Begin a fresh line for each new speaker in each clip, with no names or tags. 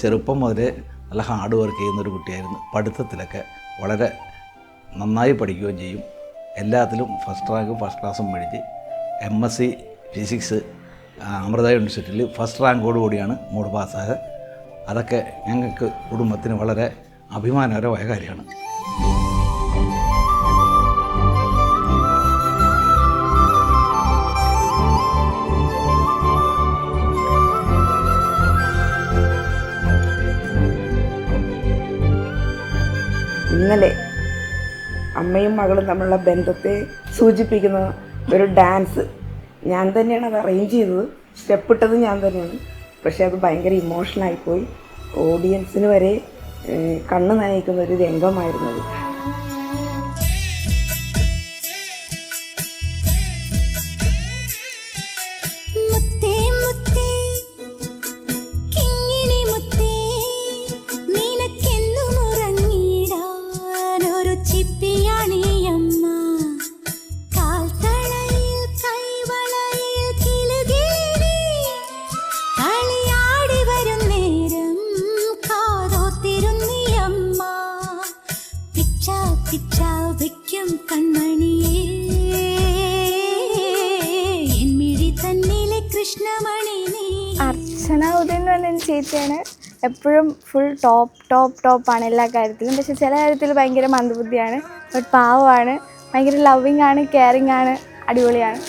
ചെറുപ്പം മുതലേ നല്ല ഹാർഡ് വർക്ക് ചെയ്യുന്നൊരു കുട്ടിയായിരുന്നു. പഠിത്തത്തിലൊക്കെ വളരെ നന്നായി പഠിക്കുകയും ചെയ്യും. എല്ലാത്തിലും ഫസ്റ്റ് റാങ്കും ഫസ്റ്റ് ക്ലാസ്സും മേടിച്ച് MSc ഫിസിക്സ് അമൃത യൂണിവേഴ്സിറ്റിയിൽ ഫസ്റ്റ് റാങ്കോടുകൂടിയാണ് മോള് പാസ്സായത്. അതൊക്കെ ഞങ്ങൾക്ക് കുടുംബത്തിന് വളരെ അഭിമാനകരമായ കാര്യമാണ്.
ഇന്നലെ അമ്മയും മകളും തമ്മിലുള്ള ബന്ധത്തെ സൂചിപ്പിക്കുന്ന ഒരു ഡാൻസ് ഞാൻ തന്നെയാണ് അത് അറേഞ്ച് ചെയ്തത്. സ്റ്റെപ്പ് ഇട്ടത് ഞാൻ തന്നെയാണ്. പക്ഷേ അത് ഭയങ്കര ഇമോഷണലായിപ്പോയി. ഓഡിയൻസിന് വരെ കണ്ണ് നനയിക്കുന്ന ഒരു രംഗമായിരുന്നത്.
അർച്ചന ഉദയൻ എന്ന് പറഞ്ഞ ചേച്ചിയാണ്. എപ്പോഴും ഫുൾ ടോപ്പാണ് എല്ലാ കാര്യത്തിലും. പക്ഷെ ചില കാര്യത്തിൽ ഭയങ്കര മന്ദബുദ്ധിയാണ്. ബട്ട് പാവമാണ്, ഭയങ്കര ലവിങ് ആണ്, കെയറിങ് ആണ്, അടിപൊളിയാണ്.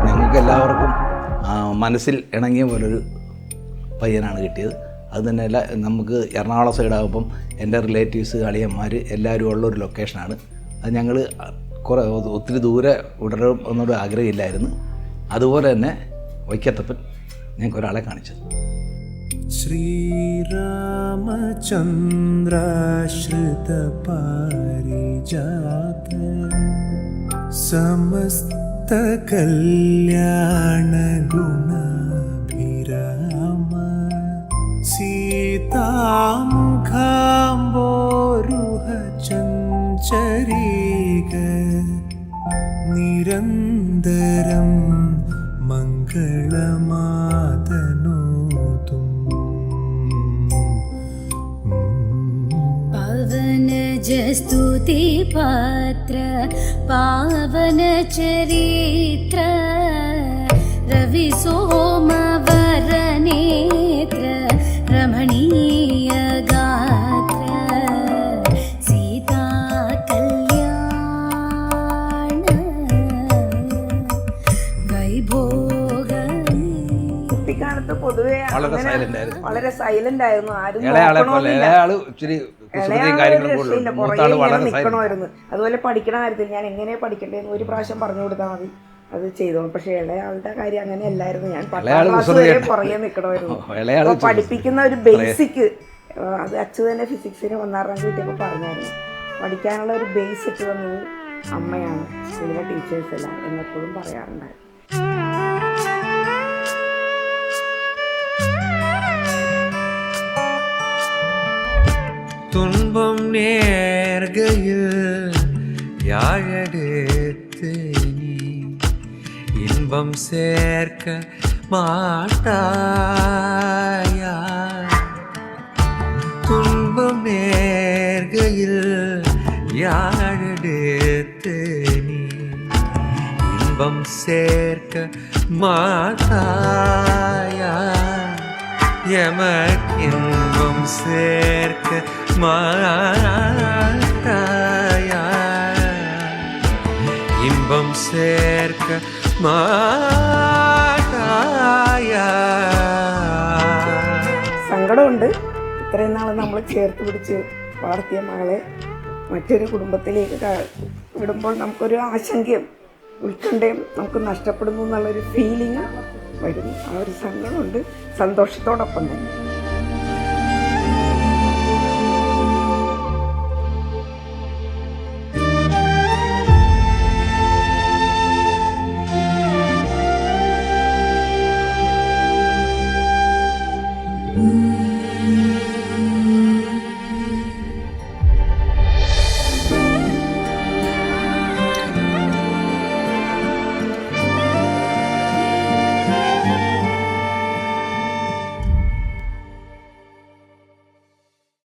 ഞങ്ങൾക്ക് എല്ലാവർക്കും മനസ്സിൽ ഇണങ്ങിയ പോലൊരു പയ്യനാണ് കിട്ടിയത്. അത് തന്നെയല്ല, നമുക്ക് എറണാകുളം സൈഡാകുമ്പം എൻ്റെ റിലേറ്റീവ്സ് അളിയന്മാർ എല്ലാവരും ഉള്ളൊരു ലൊക്കേഷനാണ്. അത് ഞങ്ങൾ ഒത്തിരി ദൂരെ വിടണം എന്നൊരു ആഗ്രഹമില്ലായിരുന്നു. അതുപോലെ തന്നെ വൈക്കത്തപ്പൻ ഞങ്ങൾക്ക് ഒരാളെ കാണിച്ചത്.
ശ്രീരാമചന്ദ്രാശ്രിത പാരിജാത സമസ്ത കല്യാണ ഗുണാഭിരാമ സീതാമുഖാംബോരുഹ ചഞ്ചരീക നിരന്തരം മംഗളമാതനോതും
स्तुति पात्र पावन चरित्र रवि सोमवर नेत्र रमणीय गात्र सीता कल्याण वैभोग.
കുട്ടിക്കാലത്ത് പൊതുവെ വളരെ സൈലന്റ് ആയിരുന്നു. ആരും നിൽക്കണമായിരുന്നു. അതുപോലെ പഠിക്കണ കാര്യത്തിൽ ഞാൻ എങ്ങനെ പഠിക്കണ്ടേന്ന് ഒരു പ്രാവശ്യം പറഞ്ഞു കൊടുത്താൽ മതി, അത് ചെയ്തോളും. പക്ഷെ ഇളയാളുടെ കാര്യം അങ്ങനെ അല്ലായിരുന്നു. ഞാൻ 10ാം ക്ലാസ് വരെ പുറകെ നിൽക്കണമായിരുന്നു. അപ്പോൾ പഠിപ്പിക്കുന്ന ഒരു ബേസിക് അത് അച്ഛൻ തന്നെ ഫിസിക്സിന് 1ാം റാങ്ക് കിട്ടിയപ്പോൾ പറഞ്ഞായിരുന്നു. പഠിക്കാനുള്ള ഒരു ബേസ് ഇട്ട് തന്നത് അമ്മയാണ്, സ്കൂളിലെ ടീച്ചേഴ്സ് എല്ലാം എന്നെപ്പോഴും പറയാറുണ്ടായിരുന്നു.
துன்பம் நேர்கையில் யாழெடுத்து நீ இன்பம் சேர்க்க மாட்டாயா. துன்பம் நேர்கையில் யாழெடுத்து நீ இன்பம் சேர்க்க மாட்டாயா. எமக்கின்பம் சேர்க்க மாட்டாயா. இன்பம் சேர்க்க மாட்டாயா.
സങ്കടമുണ്ട്. ഇത്രയും നാൾ നമ്മൾ ചേർത്ത് പിടിച്ച് വളർത്തിയ മകളെ മറ്റൊരു കുടുംബത്തിലേക്ക് വിടുമ്പോൾ നമുക്കൊരു ആശങ്കയും ഉത്കണ്ഠയും നമുക്ക് നഷ്ടപ്പെടുന്നു എന്നുള്ളൊരു ഫീലിംഗ് വരുന്നു. ആ ഒരു സങ്കടമുണ്ട്, സന്തോഷത്തോടൊപ്പം തന്നെ.